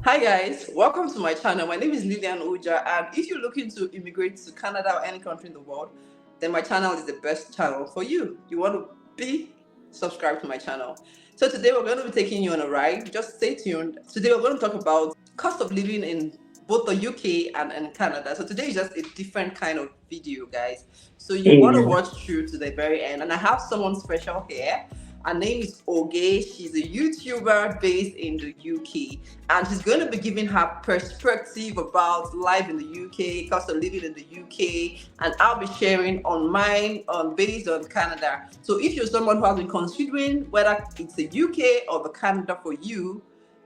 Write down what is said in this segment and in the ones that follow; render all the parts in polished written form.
Hi guys, welcome to my channel. My name is Lilian Oja, and if you're looking to immigrate to Canada or any country in the world, then my channel is the best channel for you. You want to be subscribed to my channel. So today we're going to be taking you on a ride. Just stay tuned. Today we're going to talk about cost of living in both the UK and Canada. So today is just a different kind of video, guys. So you want to Yeah. watch through to the very end. And I have someone special here. Her name is Oge. She's a YouTuber based in the UK, and she's going to be giving her perspective about life in the UK, cost of living in the UK, and I'll be sharing on mine based on Canada. So if you're someone who has been considering whether it's the UK or the Canada for you,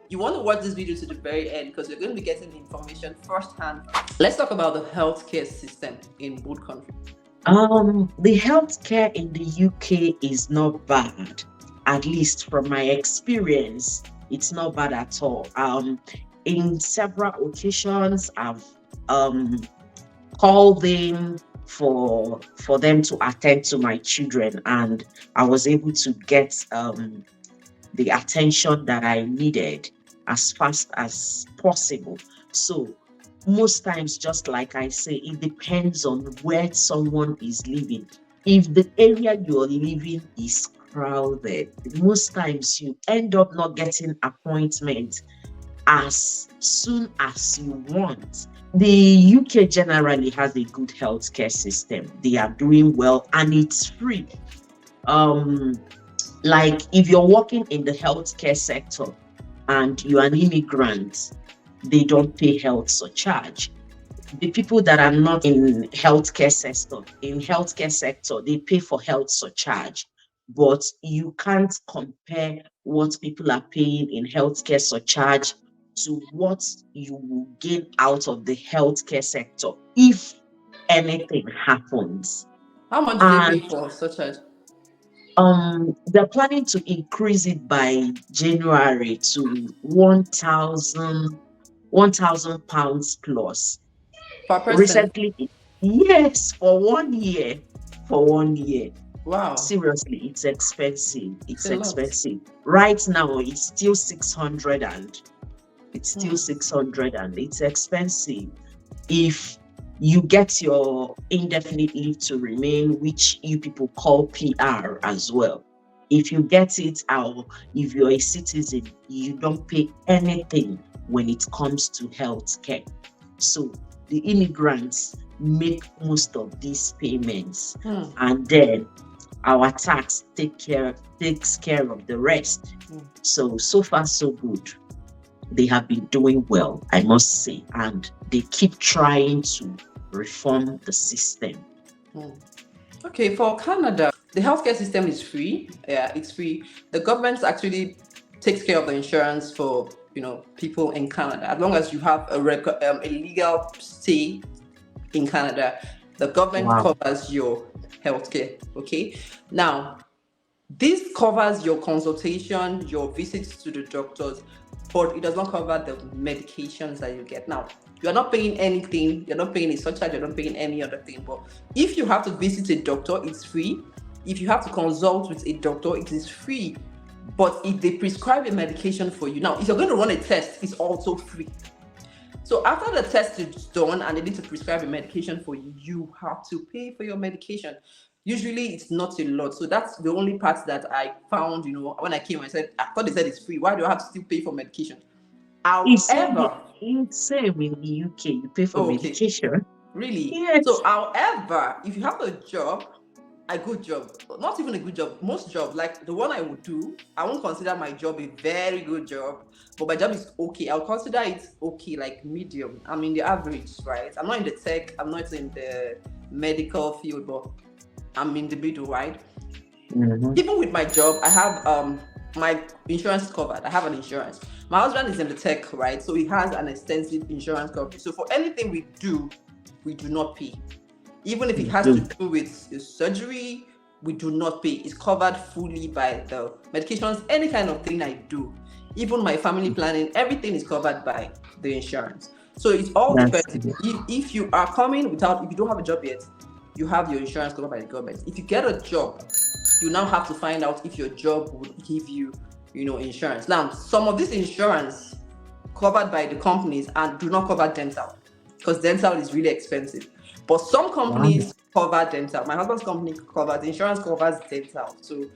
you want to watch this video to the very end because you're going to be getting the information firsthand. Let's talk about the healthcare system in both countries. The healthcare in the UK is not bad. At least from my experience, it's not bad at all. In several occasions, I've called them for them to attend to my children, and I was able to get the attention that I needed as fast as possible. So most times, just like I say, it depends on where someone is living. If the area you're living is crowded, most times you end up not getting appointments as soon as you want. The UK generally has a good healthcare system. They are doing well and it's free. Um, like if you're working in the healthcare sector and you're an immigrant, they don't pay health surcharge. The people that are not in healthcare sector, they pay for health surcharge. But you can't compare what people are paying in healthcare surcharge to what you will gain out of the healthcare sector if anything happens. How much do they pay And for such as they're planning to increase it by January to 1,000 pounds plus. per person? Recently, yes, for 1 year. For 1 year. Wow, Seriously, it's expensive. it's It's a lot. expensive. Right now, it's still Hmm. 600 and it's expensive. If you get your indefinite leave to remain, which you people call PR as well. If you get it, or if you're a citizen, you don't pay anything when it comes to healthcare. So the immigrants make most of these payments, Hmm. and then our tax takes care of the rest. Hmm. So far so good. They have been doing well, I must say, and they keep trying to reform the system. Hmm. Okay, for Canada, the healthcare system is free. Yeah, it's free. The government actually takes care of the insurance for people in Canada. As long as you have a legal stay in Canada, the government Wow. covers your healthcare. Okay, now this covers your consultation, your visits to the doctors, but it does not cover the medications that you get. Now, you're not paying anything, you're not paying a surcharge, you're not paying any other thing. But if you have to visit a doctor, it's free. If you have to consult with a doctor, it is free. But if they prescribe a medication for you, now if you're going to run a test, it's also free. So after the test is done and they need to prescribe a medication for you, you have to pay for your medication. Usually it's not a lot. So that's the only part that I found, when I came, I thought they said it's free. Why do I have to still pay for medication? It's same, However, it's same in the UK. You pay for oh, okay, medication. really? Yes. So, however, if you have a job, a good job, not even a good job, most jobs, like the one I would do, I won't consider my job a very good job, but my job is okay. I'll consider it okay, like medium. I'm in the average, right? I'm not in the tech, I'm not in the medical field, but I'm in the middle, right? Mhm. Even with my job, I have my insurance is covered. I have an insurance. My husband is in the tech, right? So he has an extensive insurance coverage. So for anything we do not pay. Even if it has to Good. do with surgery, we do not pay. It's covered fully by the medications, any kind of thing I do. Even my family planning, everything is covered by the insurance. So it all That's depends. good. If you are coming if you don't have a job yet, you have your insurance covered by the government. If you get a job, you now have to find out if your job would give you, insurance. Now, some of this insurance covered by the companies and do not cover dental because dental is really expensive. But some Wow. companies cover dental. My husband's company covers insurance covers dental. So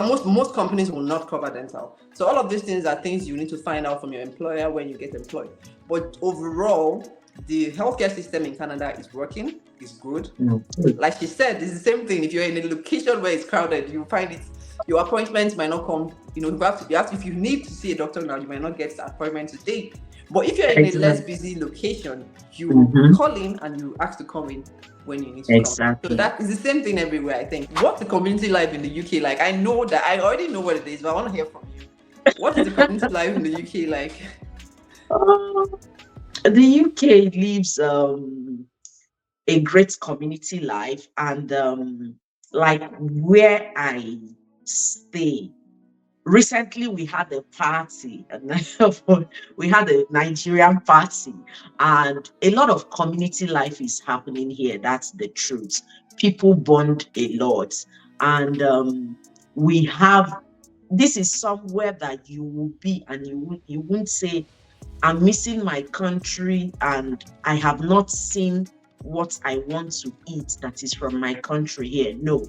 most companies will not cover dental. So all of these things are things you need to find out from your employer when you get employed. But overall, the healthcare system in Canada is working, is good. Okay. Like she said, it's the same thing. If you're in a location where it's crowded, you find it. Your appointments might not come. If you need to see a doctor now, you might not get an appointment today. But if you're in a less Exactly. busy location, you Mm-hmm. call in and you ask to come in when you need to come. So Exactly. that is the same thing everywhere, I think. What's the community life in the UK like? I know that I already know what it is, but I want to hear from you. What is the community life in the UK like? Uh, the UK lives a great community life, and like where I stay. Recently, we had a party, and we had a Nigerian party, and a lot of community life is happening here. That's the truth. People bond a lot, and we have. This is somewhere that you will be, and you won't say, "I'm missing my country, and I have not seen what I want to eat that is from my country here." No,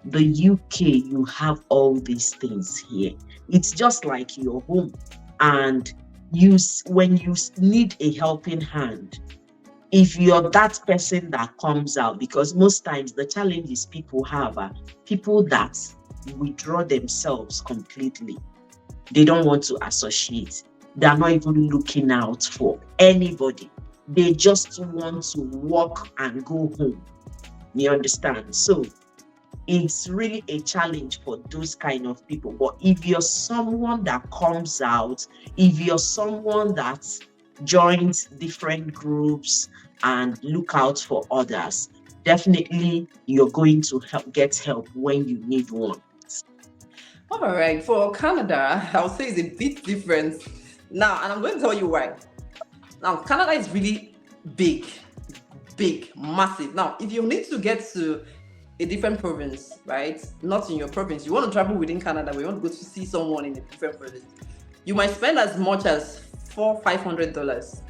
the UK, you have all these things here. It's just like your home. And when you need a helping hand, if you're that person that comes out, because most times the challenges people have are people that withdraw themselves completely. They don't want to associate. They're not even looking out for anybody. They just want to walk and go home. You understand? So it's really a challenge for those kind of people. But if you're someone that comes out, if you're someone that joins different groups and look out for others, definitely you're going to get help when you need one. All right, for Canada, I'll say it's a bit different now, and I'm going to tell you why. Now, Canada is really big, big, massive. Now, if you need to get to a different province, right? Not in your province, you want to travel within Canada, we want to go to see someone in a different province. You might spend as much as $400-500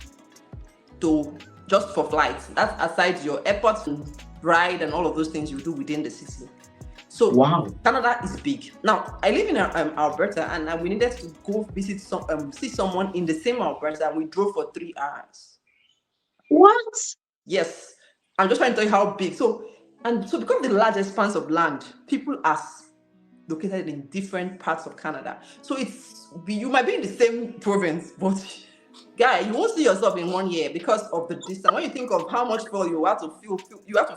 to just for flights. That's aside your airport and ride and all of those things you do within the city. So Wow. Canada is big. Now I live in Alberta, and we needed to go visit see someone in the same Alberta, and we drove for 3 hours. What? Yes, I'm just trying to tell you how big. So because of the large expanse of land, people are located in different parts of Canada. So you might be in the same province, but guy, you won't see yourself in 1 year because of the distance. When you think of how much fuel you have to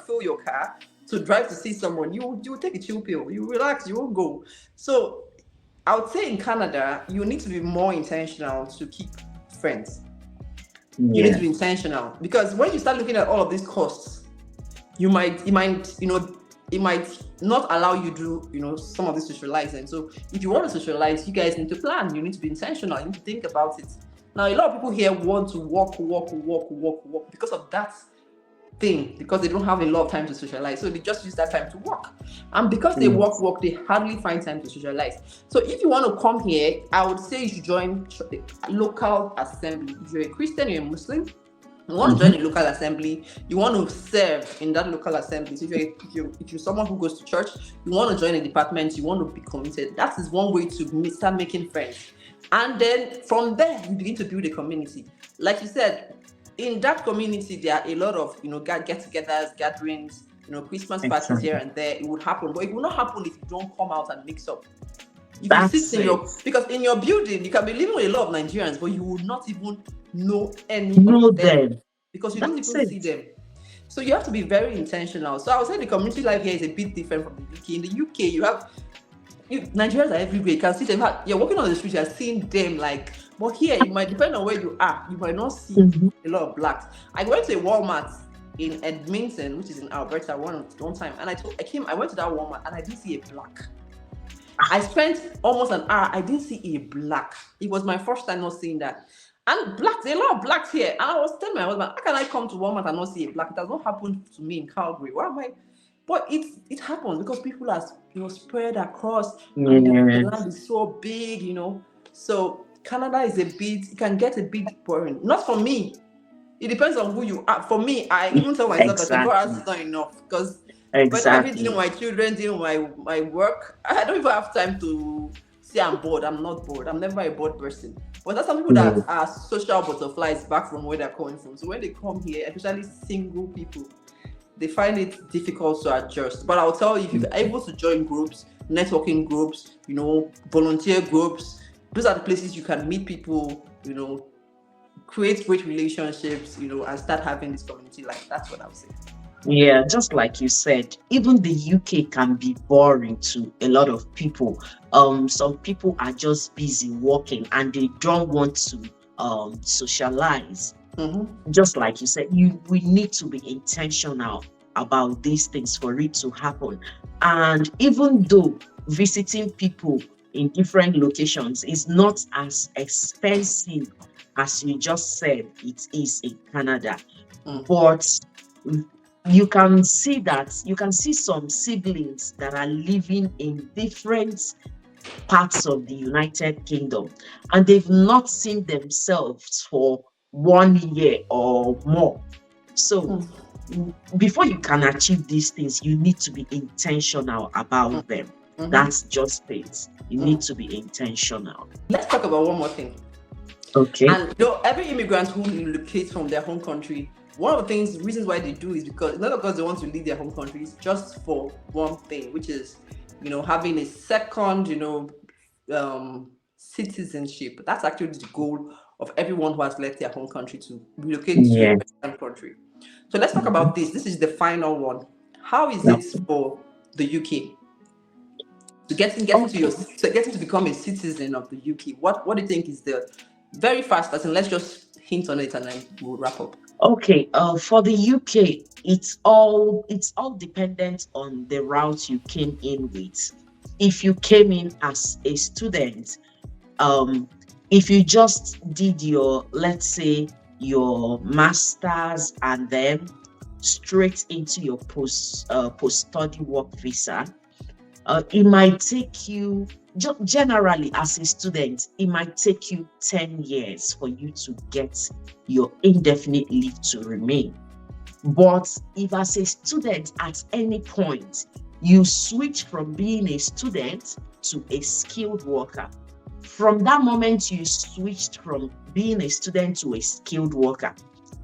fill your car to drive to see someone, you take a chill pill, you relax, you won't go. So I would say in Canada, you need to be more intentional to keep friends. You need to Yeah. be intentional because when you start looking at all of these costs, it might not allow you to do some of this socializing. So if you want to socialize, you guys need to plan. You need to be intentional. You need to think about it. Now, a lot of people here want to walk because of that thing, because they don't have a lot of time to socialize, so they just use that time to work, and because they Yes. work, they hardly find time to socialize. So if you want to come here, I would say you should join local assembly. If you're a Christian, you're a Muslim, you want to Mm-hmm. join a local assembly, you want to serve in that local assembly. So if you're someone who goes to church, you want to join a department, you want to be committed. That is one way to start making friends, and then from there you begin to build a community. Like you said, in that community there are a lot of get-togethers, gatherings, Christmas parties here Exactly. and there. It would happen, but it will not happen if you don't come out and mix up. If you sit That's in it. because in your building you can be living with a lot of Nigerians, but you will not even know any Know of them them. because you don't That's even see it. them. So you have to be very intentional. So I would say the community life here is a bit different from the UK. In the UK, Nigerians are everywhere. You can see them. You're walking on the street, you're seeing them. But here, you might depend on where you are. You might not see Mhm. a lot of blacks. I went to a Walmart in Edmonton, which is in Alberta, one time, and I went to that Walmart and I didn't see a black. I spent almost an hour. I didn't see a black. It was my first time not seeing that. And blacks, there are a lot of blacks here. And I was telling my husband, how can I come to Walmart and not see a black? It has not happened to me in Calgary. Why am I? But it happens because people are spread across, and the Yes. land is so big. So Canada is it can get a bit boring. Not for me. It depends on who you are. For me, I even tell myself that 24 hours Exactly. is not enough because by the time I finish dealing Exactly. with my children, dealing with my work, I don't even have time to say I'm bored. I'm not bored. I'm never a bored person. But there's some people that Mm. are social butterflies back from where they're coming from. So when they come here, especially single people, they find it difficult to adjust. But I'll tell you, if you're able to join groups, networking groups, volunteer groups, those are the places you can meet people, create great relationships, and start having this community life. That's what I would say. Yeah, just like you said, even the UK can be boring to a lot of people. Some people are just busy working and they don't want to socialize. Mm-hmm. Just like you said, we need to be intentional about these things for it to happen. And even though visiting people in different locations is not as expensive as you just said it is in Canada, Mm. but you can see some siblings that are living in different parts of the United Kingdom and they've not seen themselves for 1 year or more. So Mm. before you can achieve these things, you need to be intentional about them. Mm-hmm. That's just it. You need Mm. to be intentional. Let's talk about one more thing. Okay. And every immigrant who relocates from their home country, one of the reasons why they do is because not because they want to leave their home country, it's just for one thing, which is, having a second, citizenship. That's actually the goal of everyone who has left their home country to relocate to a Yeah. Western country. So let's talk Mhm. about this. This is the final one. How is it Okay. for the UK to getting to become a citizen of the UK? What do you think is the very fast lesson? Let's just hint on it and then we'll wrap up. Okay, for the UK, it's all dependent on the route you came in with. If you came in as a student, um, if you just did your, let's say, your masters and then straight into your post study work visa, it might take you, generally as a student, it might take you 10 years for you to get your indefinite leave to remain. But if as a student at any point you switch from being a student to a skilled worker, from that moment you switched from being a student to a skilled worker,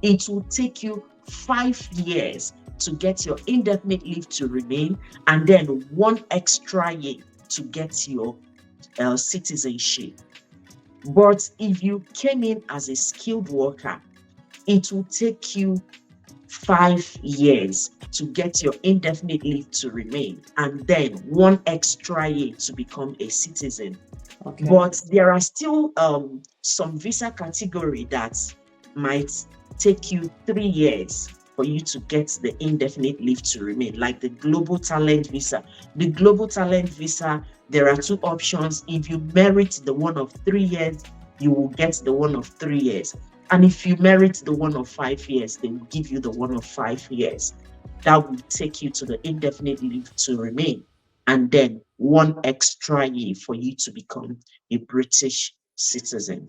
it will take you 5 years to get your indefinite leave to remain and then one extra year to get your citizenship. But if you came in as a skilled worker, it will take you 5 years to get your indefinite leave to remain and then one extra year to become a citizen. Okay. But there are still some visa category that might take you 3 years for you to get the indefinite leave to remain, like the global talent visa. The global talent visa, there are two options. If you merit the one of 3 years, you will get the one of 3 years. And if you merit the one of 5 years, they will give you the one of 5 years. That will take you to the indefinite leave to remain. And then one extra year for you to become a British citizen.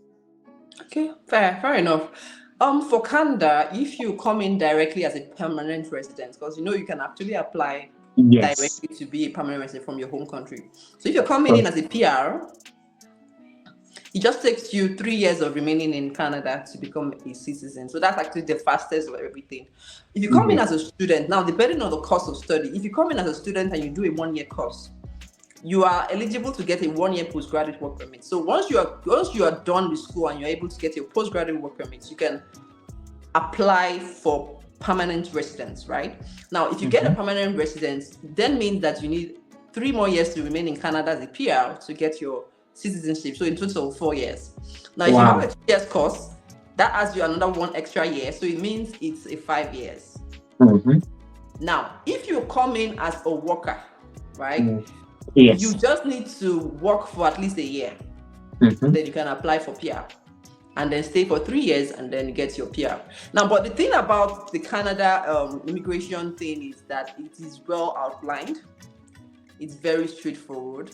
Okay, fair enough. For Canada, if you come in directly as a permanent resident, because you can actually apply Yes. directly to be a permanent resident from your home country. So if you're coming in as a PR, it just takes you 3 years of remaining in Canada to become a citizen. So that's actually the fastest of everything. If you come in Yeah. as a student, now depending on the course of study, if you come in as a student and you do a 1 year course, you are eligible to get a 1 year postgraduate work permit. So once you are done with school and you're able to get your postgraduate work permit, you can apply for permanent residence, right? Now, if you get a Mhm. permanent residence, then means that you need 3 more years to remain in Canada as a PR to get your citizenship. So in total, 4 years. Now, if you have a Wow. 2 years course, that adds you another one extra year. So it means it's a 5 years. Mhm. Now, if you come in as a worker, right, Mm. you Yes. just need to work for at least a year. Mhm. Then you can apply for PR and then stay for 3 years and then get your PR. Now, but the thing about the Canada immigration thing is that it is well outlined. It's very straightforward.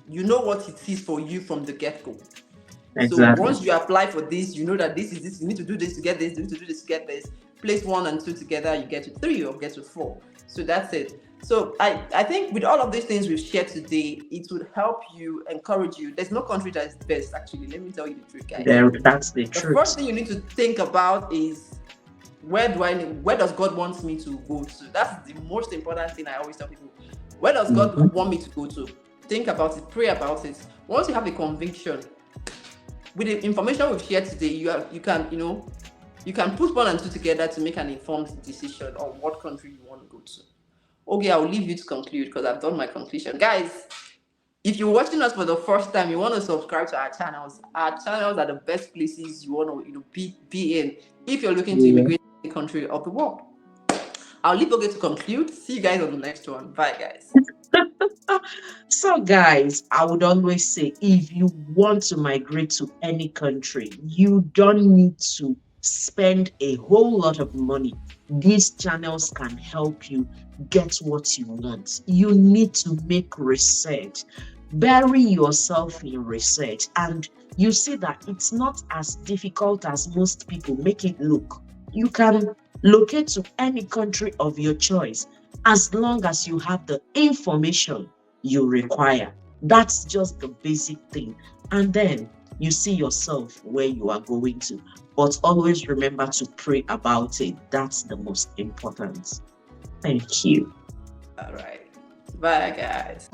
You know what it is for you from the get-go. So Exactly. once you apply for this, you know that this is this. You need to do this to get this. You need to do this to get this. Place 1 and 2 together, you get to 3 or get to 4. So that's it. So I think with all of these things we've shared today, it would help you, encourage you. There's no country that is best. Actually, let me tell you the truth, guys. There, that's the The first truth. thing you need to think about is where does God want me to go to? That's the most important thing I always tell people. Where does Hmm. God want me to go to? Think about it, pray about it. Once you have a conviction, with the information we've shared today, you can, you can put 1 and 2 together to make an informed decision on what country you want to go to. Okay, I'll leave you to conclude because I've done my conclusion. Guys, if you're watching us for the first time, you want to subscribe to our channels. Our channels are the best places you want to, be in if you're looking to Yeah. immigrate to a country of the world. I'll leave Oge to conclude. See you guys on the next one. Bye, guys. So, guys, I would always say if you want to migrate to any country, you don't need to spend a whole lot of money. These channels can help you get what you want. You need to make research, bury yourself in research, and you see that it's not as difficult as most people make it look. You can locate to any country of your choice as long as you have the information you require. That's just the basic thing. And then you see yourself where you are going to. But always remember to pray about it. That's the most important. Thank you. All right. Bye, guys.